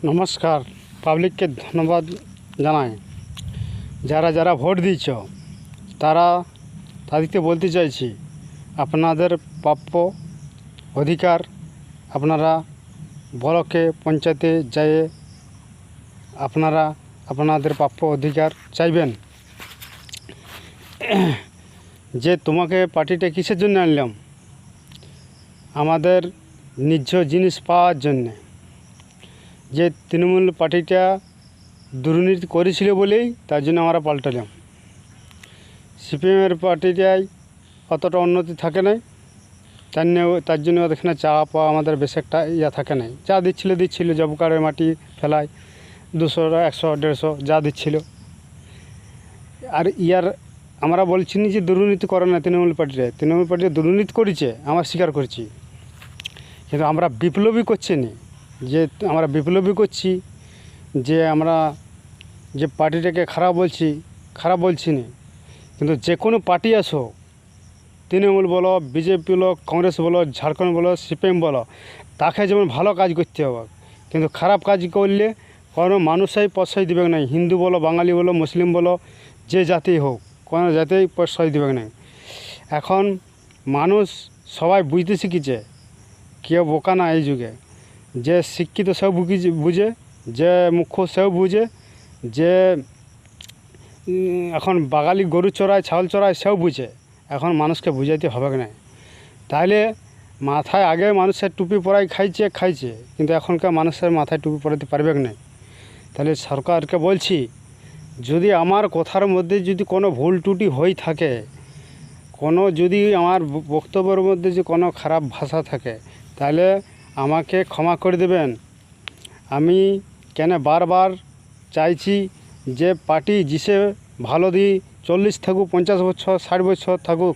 নমস্কার। পাবলিককে ধন্যবাদ জানাই। যারা যারা ভোট দিয়েছ তাদেরকে বলতে চাইছি, আপনাদের প্রাপ্য অধিকার আপনারা ব্লকে পঞ্চায়েতে যেয়ে আপনারা আপনাদের প্রাপ্য অধিকার চাইবেন। যে তোমাকে পার্টিটা কিসের জন্য আনলাম? আমাদের ন্যায্য জিনিস পাওয়ার জন্যে। যে তৃণমূল পার্টিটা দুর্নীতি করেছিল বলেই তার জন্য আমরা পাল্টালাম। সিপিএমের পার্টিটাই অতটা উন্নতি থাকে নাই, তার জন্য এখানে চা পাওয়া আমাদের বেশ একটা থাকে নাই। যা দিচ্ছিল জব কার্ডের মাটি ফেলায় 200, 100, 150 যা দিচ্ছিল। আর আমরা বলছি না যে দুর্নীতি করে না তৃণমূল পার্টিটা দুর্নীতি করেছে, আমরা স্বীকার করছি। কিন্তু আমরা বিপ্লবী করছি না, যে আমরা বিপ্লবী করছি যে আমরা যে পার্টিটাকে খারাপ বলছি না। কিন্তু যে কোনো পার্টি আসো, তৃণমূল বলো, বিজেপি বলো, কংগ্রেস বলো, ঝাড়খণ্ড বলো, সিপিএম বলো, তাকে যেমন ভালো কাজ করতে হবে। কিন্তু খারাপ কাজ করলে কোনো মানুষই প্রশ্রয় দেবে না। হিন্দু বলো, বাঙালি বলো, মুসলিম বলো, যে জাতি হোক, কোনো জাতিই প্রশ্রয় দেবে না। এখন মানুষ সবাই বুঝতে শিখেছে, কেউ বোকা না এই যুগে। যে শিক্ষিত সেও বুঝে, যে মুখ্য সেও বুঝে, যে এখন বাঙালি গরু চড়ায়, ছাগল চড়ায় সেও বুঝে। এখন মানুষকে বুঝাইতে হবে না। তাহলে মাথায় আগে মানুষের টুপি পরাই খাইছে, কিন্তু এখনকার মানুষের মাথায় টুপি পরাতে পারবে না। তাহলে সরকারকে বলছি, যদি আমার কথার মধ্যে যদি কোনো ভুল ত্রুটি হয়ে থাকে, যদি আমার বক্তব্যের মধ্যে যে কোনো খারাপ ভাষা থাকে, তাহলে আমাকে ক্ষমা করে দেবেন। আমি বারবার চাইছি যে পার্টি জিসে ভালো দিই, 40 থাকুক, 50 বছর, 60 বছর থাকুক।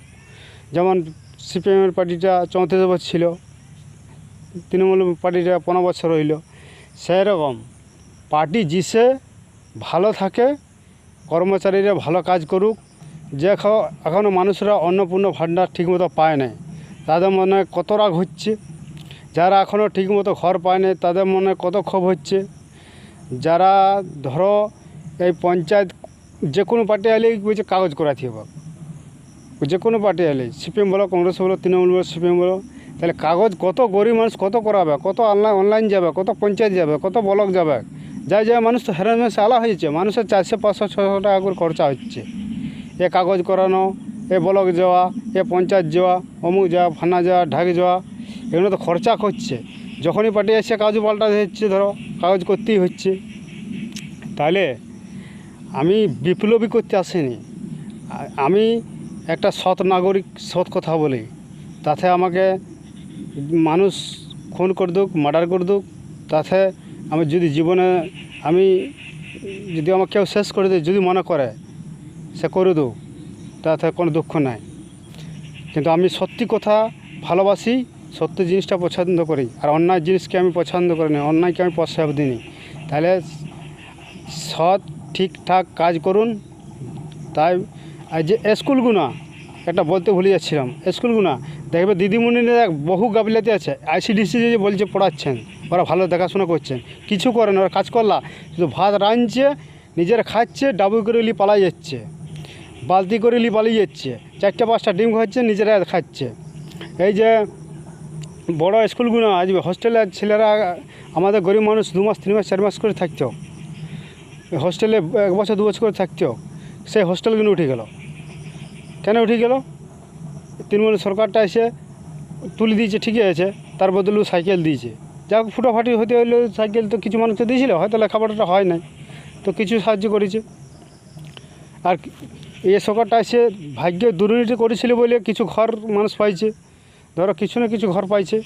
যেমন সিপিএমের পার্টিটা 34 বছর ছিল, তৃণমূল পার্টিটা 15 বছর হইল। সেই রকম পার্টি জিসে ভালো থাকে, কর্মচারীরা ভালো কাজ করুক। যে এখনও মানুষরা অন্নপূর্ণ ভাণ্ডার ঠিকমতো পায় না, তাদের মনে কত রাগ হচ্ছে। যারা এখনও ঠিকমতো ঘর পায় না, তাদের মনে কত ক্ষোভ হচ্ছে। যারা ধরো এই পঞ্চায়েত যে কোনো পার্টি এলেই বলছে কাগজ করাতে হবে, যে কোনো পার্টি এলেই, সিপিএম বলো, কংগ্রেস বলো, তৃণমূল বলো, সিপিএম বলো, তাহলে কাগজ কত গরিব মানুষ কত করাবে, কত অনলাইন যাবে, কত পঞ্চায়েত যাবে, কত ব্লক যাবে। যাই মানুষ তো হেরামেশে আলা হয়েছে। মানুষের 400, 500, 600 টাকা করে খরচা হচ্ছে। এ কাগজ করানো, এ ব্লক যাওয়া, এ পঞ্চায়েত যাওয়া, অমুক যাওয়া, ফানা যাওয়া, ঢাক যাওয়া, এগুলো তো খরচা করছে। যখনই পার্টি আসছে কাগজ পাল্টাতে হচ্ছে, ধরো কাগজ করতেই হচ্ছে। তাহলে আমি বিপ্লবী করতে আসিনি, আমি একটা সৎ নাগরিক, সৎ কথা বলি। তাতে আমাকে মানুষ খুন করে দুক, মার্ডার করে দুক, তাতে আমি যদি জীবনে যদি আমাকে কেউ শেষ করে দেয়, যদি মনে করে সে করে দেব, তাতে কোনো দুঃখ নাই। কিন্তু আমি সত্যি কথা ভালোবাসি, সত্য জিনিসটা পছন্দ করি। আর অন্যায় জিনিসকে আমি পছন্দ করি না, অন্যায়কে আমি প্রশ্রয় দিই। তাহলে সৎ ঠিকঠাক কাজ করুন। তাই যে স্কুলগুলো একটা বলতে ভুলে যাচ্ছিলাম, স্কুলগুলো দেখবে দিদিমণিরা বহু গাফিলতি আছে। ICDC যে বলছে পড়াচ্ছেন, ওরা ভালো দেখাশোনা করছেন, কিছু করেন। ওরা কাজ করলা শুধু ভাত রাঁধছে, নিজেরা খাচ্ছে, ডাবু করে পালাই যাচ্ছে, বালতি করে পালিয়ে যাচ্ছে, 4টা 5টা ডিম খাচ্ছে, নিজেরা খাচ্ছে। এই যে বড় স্কুলগুলো আজ হোস্টেলের ছেলেরা, আমাদের গরিব মানুষ 2 মাস 3 মাস 4 মাস করে থাকতো, হোস্টেলে 1 বছর 2 বছর করে থাকতো। সেই হোস্টেলগুলো উঠে গেল। কেন উঠে গেল? তৃণমূল সরকারটা এসে তুলে দিয়েছে, ঠিকই আছে, তার বদলে সাইকেল দিয়েছে। যা ফুটাফাটি হতে হইলে সাইকেল তো কিছু মানুষকে দিয়েছিল, হয়তো লেখাপড়াটা হয় নাই, তো কিছু সাহায্য করেছে। আর এই সরকারটা এসে ভাগ্যে দুর্নীতি করেছিল বলে কিছু ঘর মানুষ পাইছে, ধরো কিছু না কিছু ঘর পাইছে।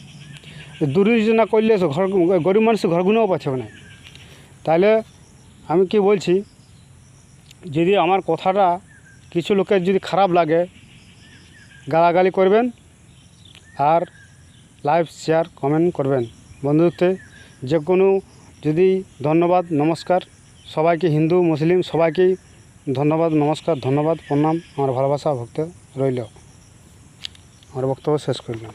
দুর্নীতি না করলে ঘর, গরিব মানুষের ঘরগুলোও পাচ্ছে না। তাহলে আমি কি বলছি, যদি আমার কথাটা কিছু লোকের যদি খারাপ লাগে, গালাগালি করবেন, আর লাইভ শেয়ার কমেন্ট করবেন। বন্ধুত্বে যে কোনো যদি ধন্যবাদ, নমস্কার সবাইকে, হিন্দু মুসলিম সবাইকেই ধন্যবাদ, নমস্কার, ধন্যবাদ, প্রণাম, আমার ভালোবাসা ভক্ত রইল। আমার বক্তব্য শেষ করলাম।